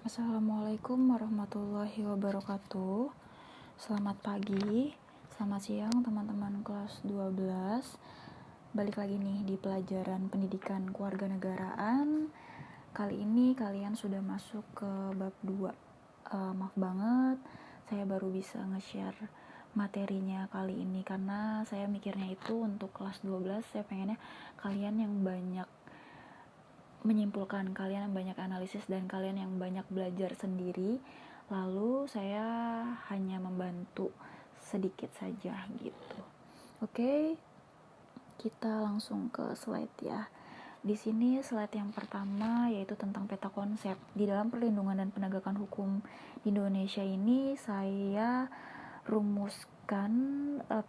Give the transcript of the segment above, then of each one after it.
Assalamualaikum warahmatullahi wabarakatuh. Selamat pagi, selamat siang teman-teman kelas 12. Balik lagi nih di pelajaran pendidikan kewarganegaraan. Kali ini kalian sudah masuk ke bab 2. Maaf banget, saya baru bisa nge-share materinya kali ini karena saya mikirnya itu untuk kelas 12 saya pengennya kalian yang banyak menyimpulkan, kalian yang banyak analisis dan kalian yang banyak belajar sendiri, lalu saya hanya membantu sedikit saja gitu. Oke, kita langsung ke slide ya. Di sini slide yang pertama yaitu tentang peta konsep. Di dalam perlindungan dan penegakan hukum di Indonesia ini saya rumuskan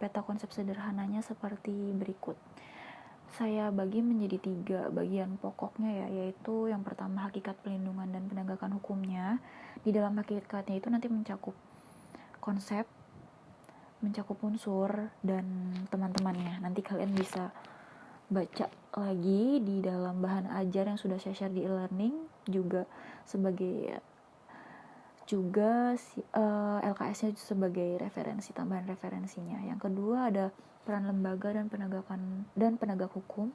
peta konsep sederhananya seperti berikut. Saya bagi menjadi 3 bagian pokoknya ya, yaitu yang pertama hakikat pelindungan dan penegakan hukumnya. Di dalam hakikatnya itu nanti mencakup konsep, mencakup unsur dan teman-temannya. Nanti kalian bisa baca lagi di dalam bahan ajar yang sudah saya share di e-learning juga LKS-nya sebagai referensi, tambahan referensinya. Yang kedua ada peran lembaga dan penegak hukum,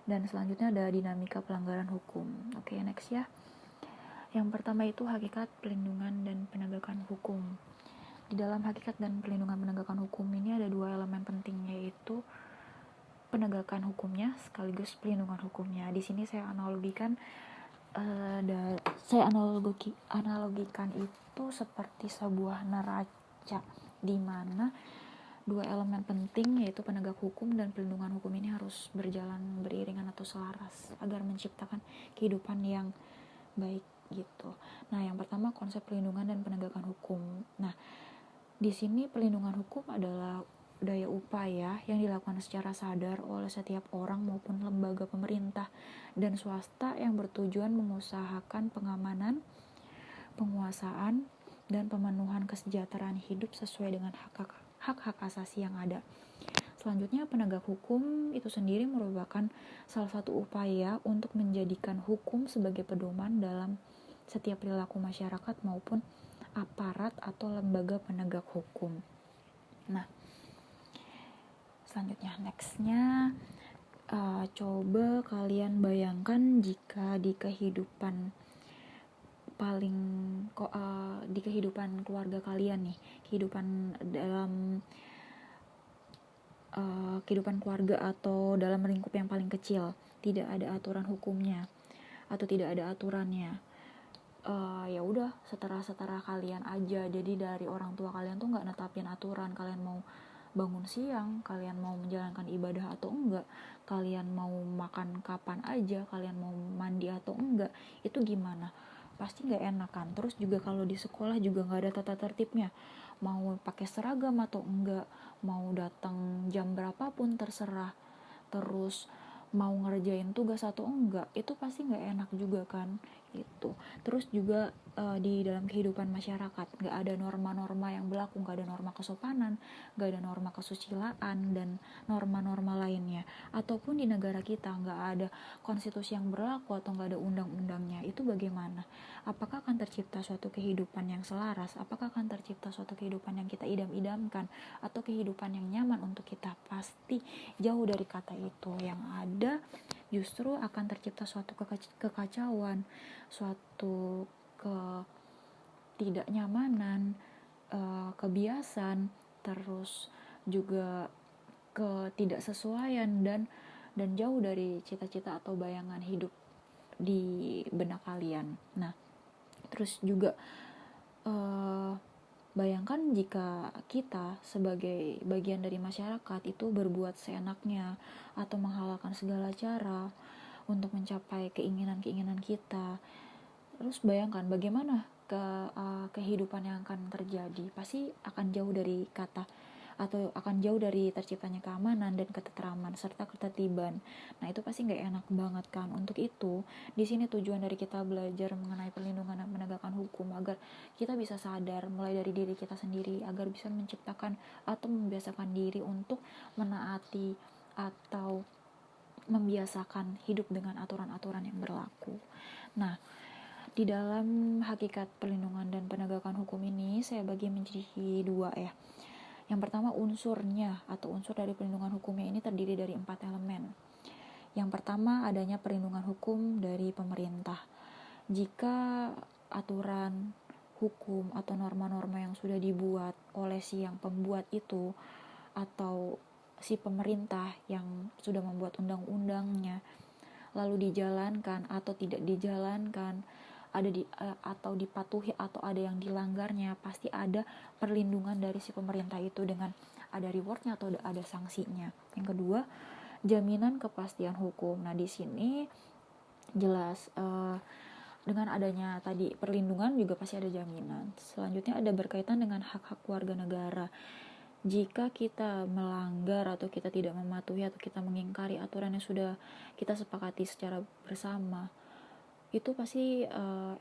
dan selanjutnya ada dinamika pelanggaran hukum. Oke, next ya. Yang pertama itu hakikat pelindungan dan penegakan hukum. Di dalam hakikat dan pelindungan penegakan hukum ini ada 2 elemen penting, yaitu penegakan hukumnya sekaligus pelindungan hukumnya. Di sini saya analogikan analogikan itu seperti sebuah neraca di mana 2 elemen penting yaitu penegak hukum dan pelindungan hukum ini harus berjalan beriringan atau selaras agar menciptakan kehidupan yang baik gitu. Nah, yang pertama konsep pelindungan dan penegakan hukum. Nah, di sini pelindungan hukum adalah daya upaya yang dilakukan secara sadar oleh setiap orang maupun lembaga pemerintah dan swasta yang bertujuan mengusahakan pengamanan, penguasaan, dan pemenuhan kesejahteraan hidup sesuai dengan hak-hak asasi yang ada. Selanjutnya, penegak hukum itu sendiri merupakan salah satu upaya untuk menjadikan hukum sebagai pedoman dalam setiap perilaku masyarakat maupun aparat atau lembaga penegak hukum. Nah, selanjutnya nextnya coba kalian bayangkan jika di kehidupan di kehidupan keluarga kalian nih, kehidupan dalam kehidupan keluarga atau dalam lingkup yang paling kecil tidak ada aturan hukumnya atau tidak ada aturannya. Ya udah setara kalian aja. Jadi dari orang tua kalian tuh nggak netapin aturan, kalian mau bangun siang, kalian mau menjalankan ibadah atau enggak, kalian mau makan kapan aja, kalian mau mandi atau enggak, itu gimana? Pasti nggak enak kan. Terus juga kalau di sekolah juga nggak ada tata tertibnya, mau pakai seragam atau enggak, mau datang jam berapapun terserah, terus mau ngerjain tugas atau enggak, itu pasti nggak enak juga kan itu. Terus juga di dalam kehidupan masyarakat nggak ada norma-norma yang berlaku, nggak ada norma kesopanan, nggak ada norma kesusilaan dan norma-norma lainnya. Ataupun di negara kita nggak ada konstitusi yang berlaku atau nggak ada undang-undangnya, itu bagaimana? Apakah akan tercipta suatu kehidupan yang selaras? Apakah akan tercipta suatu kehidupan yang kita idam-idamkan atau kehidupan yang nyaman untuk kita? Pasti jauh dari kata itu. Yang ada justru akan tercipta suatu kekacauan, suatu ketidaknyamanan, kebiasaan, terus juga ketidaksesuaian dan jauh dari cita-cita atau bayangan hidup di benak kalian. Nah, terus juga bayangkan jika kita sebagai bagian dari masyarakat itu berbuat seenaknya atau menghalalkan segala cara untuk mencapai keinginan-keinginan kita. Terus bayangkan bagaimana kehidupan yang akan terjadi. Pasti akan jauh dari kata atau akan jauh dari terciptanya keamanan dan ketentraman serta ketertiban. Nah, itu pasti nggak enak banget kan. Untuk itu, di sini tujuan dari kita belajar mengenai perlindungan dan penegakan hukum agar kita bisa sadar mulai dari diri kita sendiri, agar bisa menciptakan atau membiasakan diri untuk menaati atau membiasakan hidup dengan aturan-aturan yang berlaku. Nah, Di dalam hakikat perlindungan dan penegakan hukum ini saya bagi menjadi dua ya. Yang pertama, unsurnya atau unsur dari perlindungan hukumnya ini terdiri dari 4 elemen. Yang pertama, adanya perlindungan hukum dari pemerintah. Jika aturan hukum atau norma-norma yang sudah dibuat oleh si yang pembuat itu atau si pemerintah yang sudah membuat undang-undangnya lalu dijalankan atau tidak dijalankan, atau dipatuhi atau ada yang dilanggarnya, pasti ada perlindungan dari si pemerintah itu dengan ada rewardnya atau ada sanksinya. Yang kedua, jaminan kepastian hukum. Nah, di sini jelas dengan adanya tadi perlindungan juga pasti ada jaminan. Selanjutnya ada berkaitan dengan hak-hak warga negara. Jika kita melanggar atau kita tidak mematuhi atau kita mengingkari aturan yang sudah kita sepakati secara bersama, itu pasti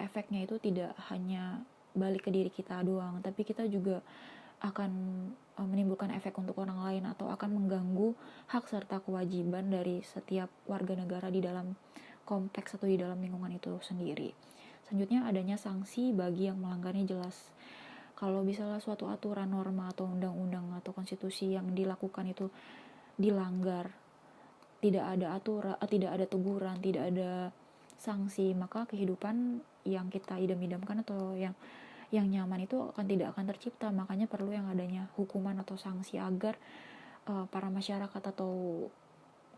efeknya itu tidak hanya balik ke diri kita doang, tapi kita juga akan menimbulkan efek untuk orang lain atau akan mengganggu hak serta kewajiban dari setiap warga negara di dalam kompleks atau di dalam lingkungan itu sendiri. Selanjutnya adanya sanksi bagi yang melanggarnya jelas. Kalau misalnya suatu aturan, norma atau undang-undang atau konstitusi yang dilakukan itu dilanggar, tidak ada aturan, tidak ada teguran, tidak ada sanksi, maka kehidupan yang kita idam-idamkan atau yang nyaman itu tidak akan tercipta. Makanya perlu yang adanya hukuman atau sanksi agar para masyarakat atau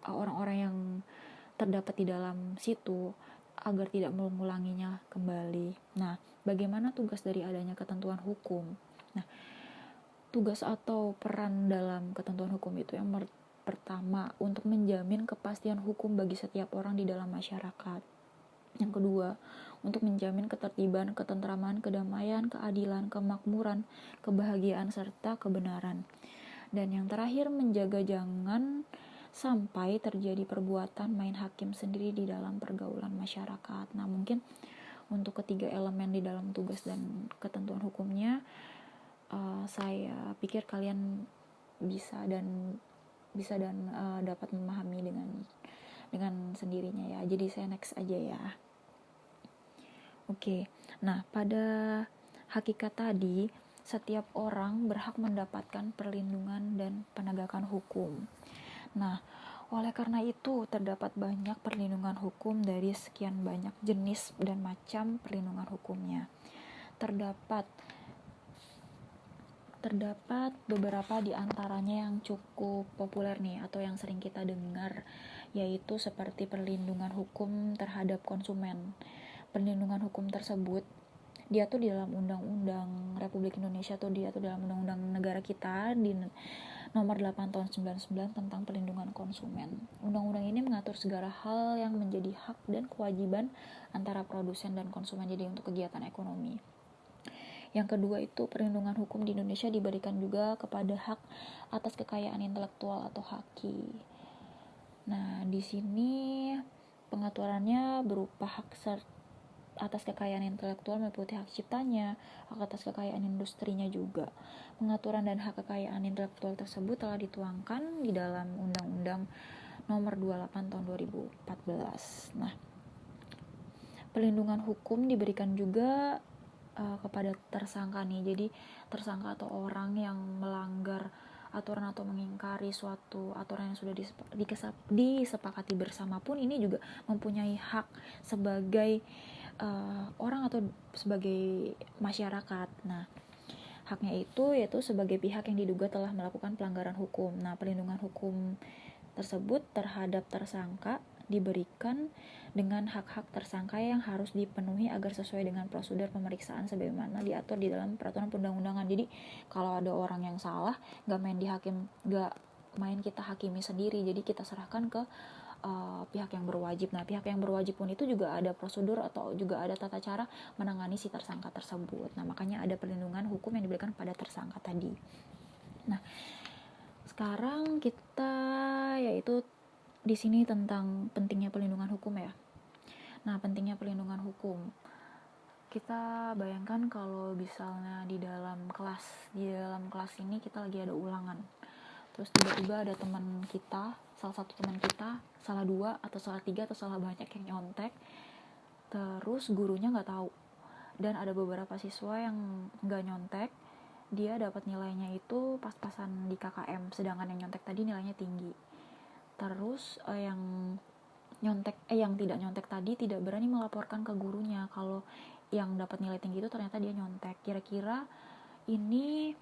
orang-orang yang terdapat di dalam situ agar tidak mengulanginya kembali. Nah, bagaimana tugas dari adanya ketentuan hukum? Nah, tugas atau peran dalam ketentuan hukum itu yang pertama, untuk menjamin kepastian hukum bagi setiap orang di dalam masyarakat. Yang kedua, untuk menjamin ketertiban, ketentraman, kedamaian, keadilan, kemakmuran, kebahagiaan, serta kebenaran. Dan yang terakhir, menjaga jangan sampai terjadi perbuatan main hakim sendiri di dalam pergaulan masyarakat. Nah, mungkin untuk ketiga elemen di dalam tugas dan ketentuan hukumnya, saya pikir kalian bisa dan dapat memahami dengan sendirinya ya. Jadi saya next aja ya. Oke. Nah, pada hakikat tadi, setiap orang berhak mendapatkan perlindungan dan penegakan hukum. Nah, oleh karena itu terdapat banyak perlindungan hukum dari sekian banyak jenis dan macam perlindungan hukumnya. Terdapat beberapa di antaranya yang cukup populer nih atau yang sering kita dengar, yaitu seperti perlindungan hukum terhadap konsumen. Perlindungan hukum tersebut diatur di dalam Undang-Undang Republik Indonesia atau diatur dalam Undang-Undang negara kita di nomor 8 tahun 99 tentang perlindungan konsumen. Undang-undang ini mengatur segala hal yang menjadi hak dan kewajiban antara produsen dan konsumen jadi untuk kegiatan ekonomi. Yang kedua itu perlindungan hukum di Indonesia diberikan juga kepada hak atas kekayaan intelektual atau haki. Nah, di sini pengaturannya berupa hak atas kekayaan intelektual meliputi hak ciptanya, hak atas kekayaan industrinya juga. Pengaturan dan hak kekayaan intelektual tersebut telah dituangkan di dalam Undang-Undang Nomor 28 Tahun 2014. Nah, perlindungan hukum diberikan juga kepada tersangka nih. Jadi tersangka atau orang yang melanggar aturan atau mengingkari suatu aturan yang sudah disepakati bersama pun ini juga mempunyai hak sebagai orang atau sebagai masyarakat. Nah, haknya itu yaitu sebagai pihak yang diduga telah melakukan pelanggaran hukum. Nah, perlindungan hukum tersebut terhadap tersangka diberikan dengan hak-hak tersangka yang harus dipenuhi agar sesuai dengan prosedur pemeriksaan sebagaimana diatur di dalam peraturan perundang-undangan. Jadi kalau ada orang yang salah, gak main kita hakimi sendiri, jadi kita serahkan ke pihak yang berwajib. Nah, pihak yang berwajib pun itu juga ada prosedur atau juga ada tata cara menangani si tersangka tersebut. Nah, makanya ada perlindungan hukum yang diberikan pada tersangka tadi. Nah, sekarang kita yaitu di sini tentang pentingnya perlindungan hukum ya. Nah, pentingnya perlindungan hukum. Kita bayangkan kalau misalnya di dalam kelas ini kita lagi ada ulangan. Terus tiba-tiba ada teman kita, salah satu teman kita, salah 2 atau salah 3 atau salah banyak yang nyontek. terus gurunya nggak tahu, dan ada beberapa siswa yang nggak nyontek, dia dapat nilainya itu pas-pasan di KKM, sedangkan yang nyontek tadi nilainya tinggi. Terus yang tidak nyontek tadi tidak berani melaporkan ke gurunya kalau yang dapat nilai tinggi itu ternyata dia nyontek. Kira-kira ini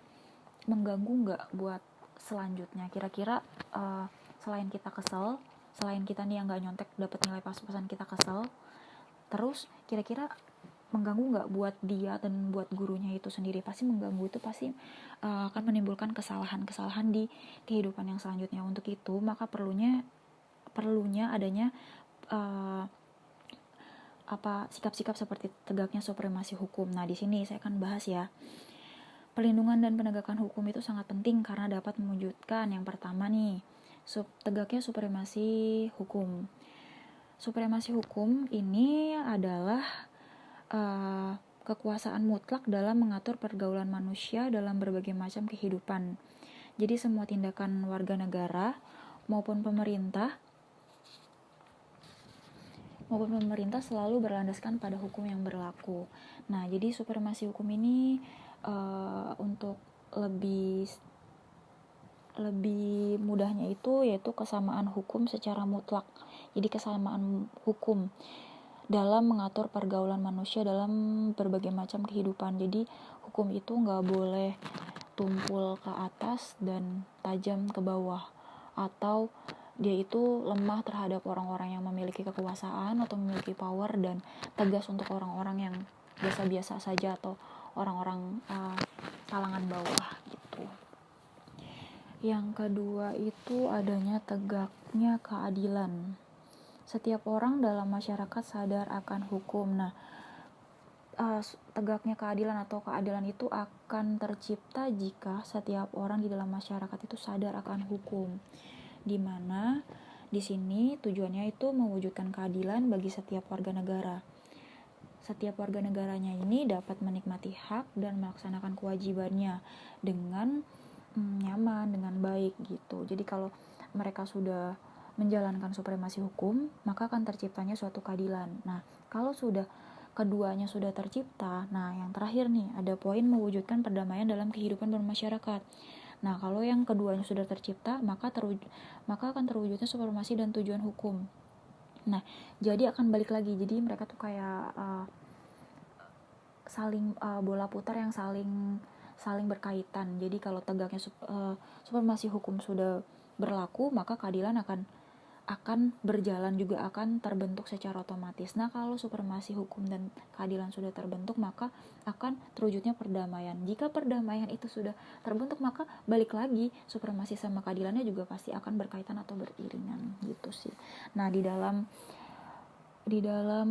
mengganggu nggak buat selanjutnya? Kira-kira selain kita kesel, selain kita nih yang nggak nyontek dapat nilai pas-pasan kita kesel, terus kira-kira mengganggu nggak buat dia dan buat gurunya itu sendiri? Pasti mengganggu, itu pasti akan menimbulkan kesalahan-kesalahan di kehidupan yang selanjutnya. Untuk itu maka perlunya adanya sikap-sikap seperti tegaknya supremasi hukum. Nah, di sini saya akan bahas ya. Perlindungan dan penegakan hukum itu sangat penting karena dapat mewujudkan yang pertama nih, tegaknya supremasi hukum. Supremasi hukum ini adalah kekuasaan mutlak dalam mengatur pergaulan manusia dalam berbagai macam kehidupan. Jadi semua tindakan warga negara maupun pemerintah selalu berlandaskan pada hukum yang berlaku. Nah, jadi supremasi hukum ini untuk lebih mudahnya itu yaitu kesamaan hukum secara mutlak. Jadi kesamaan hukum dalam mengatur pergaulan manusia dalam berbagai macam kehidupan. Jadi hukum itu nggak boleh tumpul ke atas dan tajam ke bawah, atau dia itu lemah terhadap orang-orang yang memiliki kekuasaan atau memiliki power, dan tegas untuk orang-orang yang biasa-biasa saja atau orang-orang kalangan bawah gitu. Yang kedua itu adanya tegaknya keadilan. Setiap orang dalam masyarakat sadar akan hukum. Nah, tegaknya keadilan atau keadilan itu akan tercipta jika setiap orang di dalam masyarakat itu sadar akan hukum. Di mana di sini tujuannya itu mewujudkan keadilan bagi setiap warga negara. Setiap warga negaranya ini dapat menikmati hak dan melaksanakan kewajibannya dengan nyaman, dengan baik gitu. Jadi kalau mereka sudah menjalankan supremasi hukum, maka akan terciptanya suatu keadilan. Nah, kalau sudah keduanya sudah tercipta, nah yang terakhir nih ada poin mewujudkan perdamaian dalam kehidupan bermasyarakat. Nah, kalau yang keduanya sudah tercipta, maka akan terwujudnya supremasi dan tujuan hukum. Nah, jadi akan balik lagi. Jadi mereka tuh kayak saling bola putar yang saling berkaitan. Jadi kalau tegaknya supremasi hukum sudah berlaku, maka keadilan akan berjalan, juga akan terbentuk secara otomatis. Nah, kalau supremasi hukum dan keadilan sudah terbentuk, maka akan terwujudnya perdamaian. Jika perdamaian itu sudah terbentuk, maka balik lagi supremasi sama keadilannya juga pasti akan berkaitan atau beriringan gitu sih. Nah, di dalam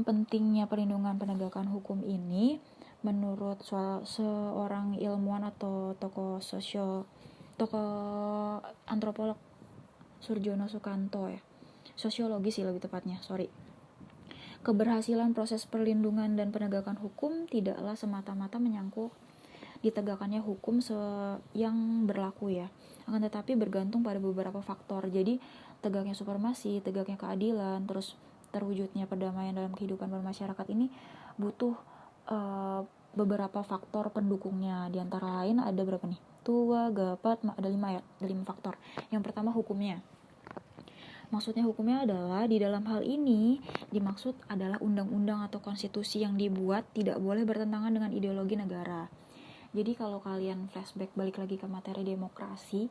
pentingnya perlindungan penegakan hukum ini, menurut seorang ilmuwan atau tokoh antropolog Surjono Sukanto ya, sosiologi sih lebih tepatnya, keberhasilan proses perlindungan dan penegakan hukum tidaklah semata-mata menyangkut ditegakkannya hukum yang berlaku ya, akan tetapi bergantung pada beberapa faktor. Jadi tegaknya supremasi, tegaknya keadilan, terus terwujudnya perdamaian dalam kehidupan bermasyarakat ini butuh beberapa faktor pendukungnya. Di antara lain ada berapa nih? Ada 5 faktor. Yang pertama hukumnya. Maksudnya hukumnya adalah di dalam hal ini dimaksud adalah undang-undang atau konstitusi yang dibuat tidak boleh bertentangan dengan ideologi negara. Jadi kalau kalian flashback balik lagi ke materi demokrasi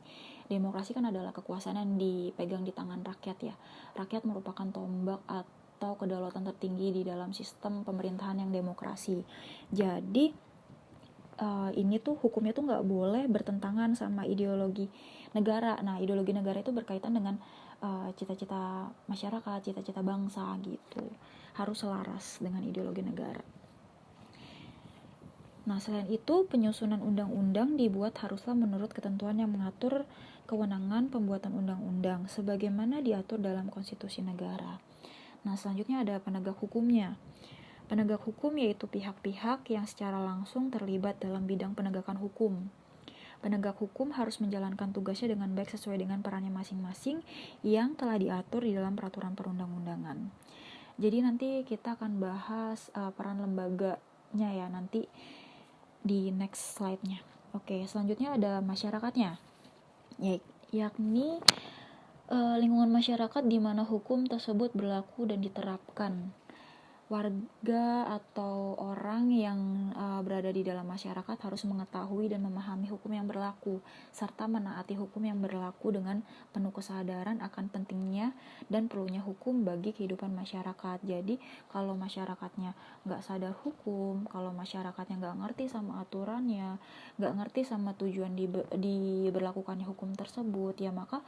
kan adalah kekuasaan yang dipegang di tangan rakyat ya. Rakyat merupakan tombak atau kedaulatan tertinggi di dalam sistem pemerintahan yang demokrasi. Jadi ini tuh hukumnya tuh nggak boleh bertentangan sama ideologi negara. Nah, ideologi negara itu berkaitan dengan cita-cita masyarakat, cita-cita bangsa gitu. Harus selaras dengan ideologi negara. Nah, selain itu, penyusunan undang-undang dibuat haruslah menurut ketentuan yang mengatur kewenangan pembuatan undang-undang sebagaimana diatur dalam konstitusi negara. Nah, selanjutnya ada penegak hukumnya. Penegak hukum yaitu pihak-pihak yang secara langsung terlibat dalam bidang penegakan hukum. Penegak hukum harus menjalankan tugasnya dengan baik sesuai dengan perannya masing-masing yang telah diatur di dalam peraturan perundang-undangan. Jadi nanti kita akan bahas peran lembaganya ya nanti di next slide-nya. Oke, selanjutnya ada masyarakatnya, yakni lingkungan masyarakat di mana hukum tersebut berlaku dan diterapkan. Warga atau orang yang berada di dalam masyarakat harus mengetahui dan memahami hukum yang berlaku, serta menaati hukum yang berlaku dengan penuh kesadaran akan pentingnya dan perlunya hukum bagi kehidupan masyarakat. Jadi kalau masyarakatnya nggak sadar hukum, kalau masyarakatnya nggak ngerti sama aturannya, nggak ngerti sama tujuan diberlakukannya hukum tersebut, ya maka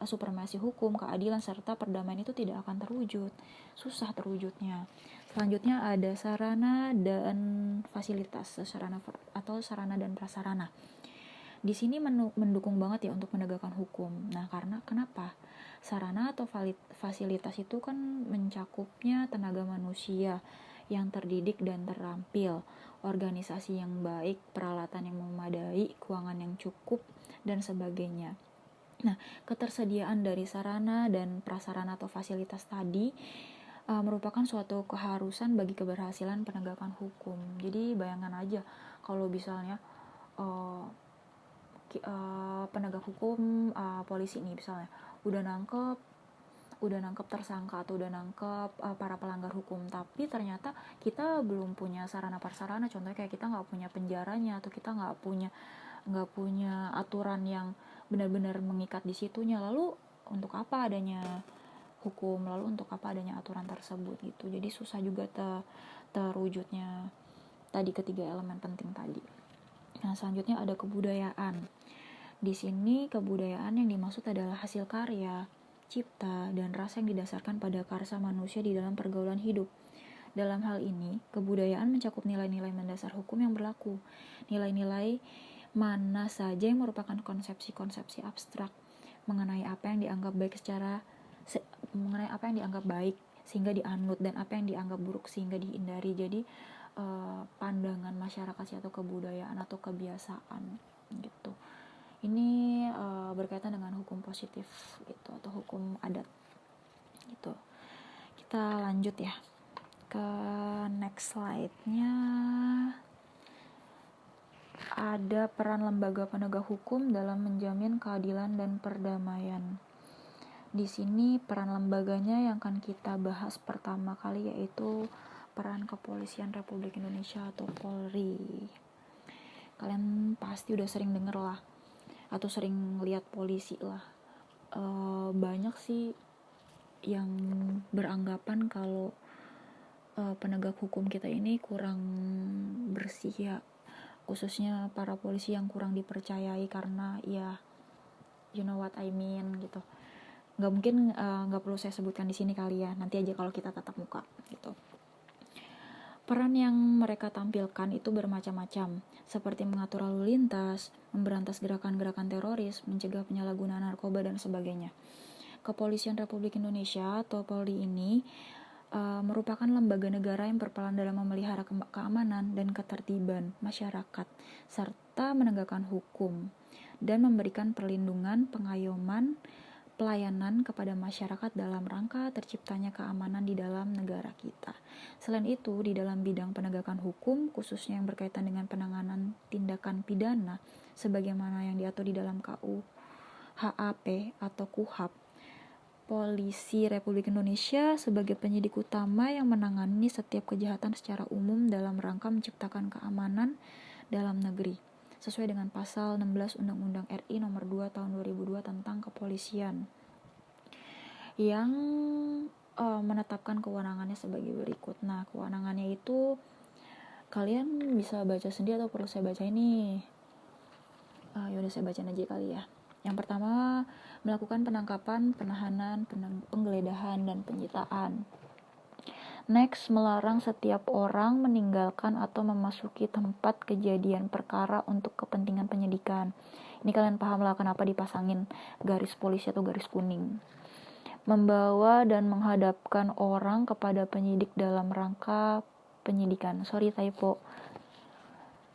supremasi hukum, keadilan, serta perdamaian itu tidak akan terwujud. Susah terwujudnya. Selanjutnya ada sarana dan fasilitas, sarana dan prasarana. Di sini mendukung banget ya untuk menegakkan hukum. Nah, karena kenapa? Sarana atau fasilitas itu kan mencakupnya tenaga manusia yang terdidik dan terampil, organisasi yang baik, peralatan yang memadai, keuangan yang cukup, dan sebagainya. Nah, ketersediaan dari sarana dan prasarana atau fasilitas tadi merupakan suatu keharusan bagi keberhasilan penegakan hukum. Jadi bayangkan aja kalau misalnya penegak hukum, polisi nih misalnya udah nangkep tersangka atau udah nangkep para pelanggar hukum, tapi ternyata kita belum punya sarana prasarana. Contohnya kayak kita nggak punya penjaranya, atau kita nggak punya aturan yang benar-benar mengikat di situnya. Lalu untuk apa adanya hukum, lalu untuk apa adanya aturan tersebut gitu. Jadi susah juga terwujudnya tadi ketiga elemen penting tadi. Nah, selanjutnya ada kebudayaan. Di sini kebudayaan yang dimaksud adalah hasil karya, cipta, dan rasa yang didasarkan pada karsa manusia di dalam pergaulan hidup. Dalam hal ini, kebudayaan mencakup nilai-nilai mendasar hukum yang berlaku. Nilai-nilai mana saja yang merupakan konsepsi-konsepsi abstrak mengenai apa yang dianggap baik sehingga dianut, dan apa yang dianggap buruk sehingga dihindari. Jadi pandangan masyarakat atau kebudayaan atau kebiasaan gitu. Ini berkaitan dengan hukum positif gitu atau hukum adat gitu. Kita lanjut ya ke next slide-nya. Ada peran lembaga penegak hukum dalam menjamin keadilan dan perdamaian. Di sini peran lembaganya yang akan kita bahas pertama kali yaitu peran Kepolisian Republik Indonesia atau Polri. Kalian pasti udah sering denger lah atau sering lihat polisi lah. Banyak sih yang beranggapan kalau penegak hukum kita ini kurang bersih ya, khususnya para polisi yang kurang dipercayai karena ya you know what I mean gitu. Nggak mungkin nggak perlu saya sebutkan di sini kali ya, nanti aja kalau kita tatap muka gitu. Peran yang mereka tampilkan itu bermacam-macam, seperti mengatur lalu lintas, memberantas gerakan-gerakan teroris, mencegah penyalahgunaan narkoba, dan sebagainya. Kepolisian Republik Indonesia atau Polri ini merupakan lembaga negara yang berperan dalam memelihara keamanan dan ketertiban masyarakat, serta menegakkan hukum, dan memberikan perlindungan, pengayoman, pelayanan kepada masyarakat dalam rangka terciptanya keamanan di dalam negara kita. Selain itu, di dalam bidang penegakan hukum, khususnya yang berkaitan dengan penanganan tindakan pidana, sebagaimana yang diatur di dalam KUHAP atau KUHAP, Polisi Republik Indonesia sebagai penyidik utama yang menangani setiap kejahatan secara umum dalam rangka menciptakan keamanan dalam negeri, sesuai dengan pasal 16 Undang-Undang RI nomor 2 tahun 2002 tentang kepolisian, yang menetapkan kewenangannya sebagai berikut. Nah, kewenangannya itu kalian bisa baca sendiri atau perlu saya baca ini? Yaudah saya bacain aja kali ya. Yang pertama, melakukan penangkapan, penahanan, penggeledahan, dan penyitaan. Next, melarang setiap orang meninggalkan atau memasuki tempat kejadian perkara untuk kepentingan penyidikan. Ini kalian paham lah kenapa dipasangin garis polisi atau garis kuning. Membawa dan menghadapkan orang kepada penyidik dalam rangka penyidikan. Sorry typo.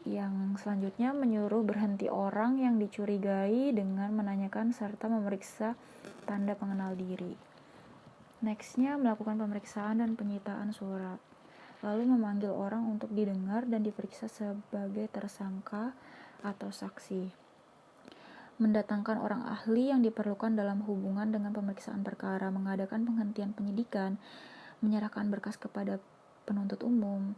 Yang selanjutnya, menyuruh berhenti orang yang dicurigai dengan menanyakan serta memeriksa tanda pengenal diri. Nextnya, melakukan pemeriksaan dan penyitaan surat, lalu memanggil orang untuk didengar dan diperiksa sebagai tersangka atau saksi. Mendatangkan orang ahli yang diperlukan dalam hubungan dengan pemeriksaan perkara, mengadakan penghentian penyidikan, menyerahkan berkas kepada penuntut umum,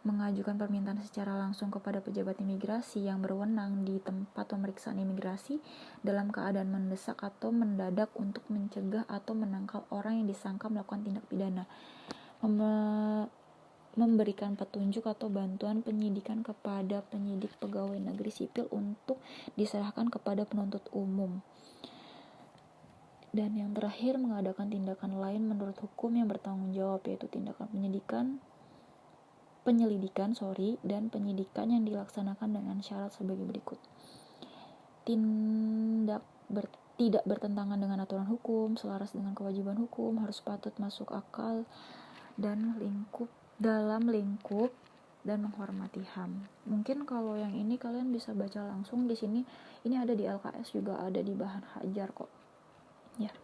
mengajukan permintaan secara langsung kepada pejabat imigrasi yang berwenang di tempat pemeriksaan imigrasi dalam keadaan mendesak atau mendadak untuk mencegah atau menangkal orang yang disangka melakukan tindak pidana, memberikan petunjuk atau bantuan penyidikan kepada penyidik pegawai negeri sipil untuk diserahkan kepada penuntut umum. Dan yang terakhir, mengadakan tindakan lain menurut hukum yang bertanggung jawab, yaitu tindakan penyelidikan dan penyidikan yang dilaksanakan dengan syarat sebagai berikut. Tidak bertentangan dengan aturan hukum, selaras dengan kewajiban hukum, harus patut masuk akal dan dalam lingkup dan menghormati HAM. Mungkin kalau yang ini kalian bisa baca langsung di sini. Ini ada di LKS juga, ada di bahan hajar kok. Ya.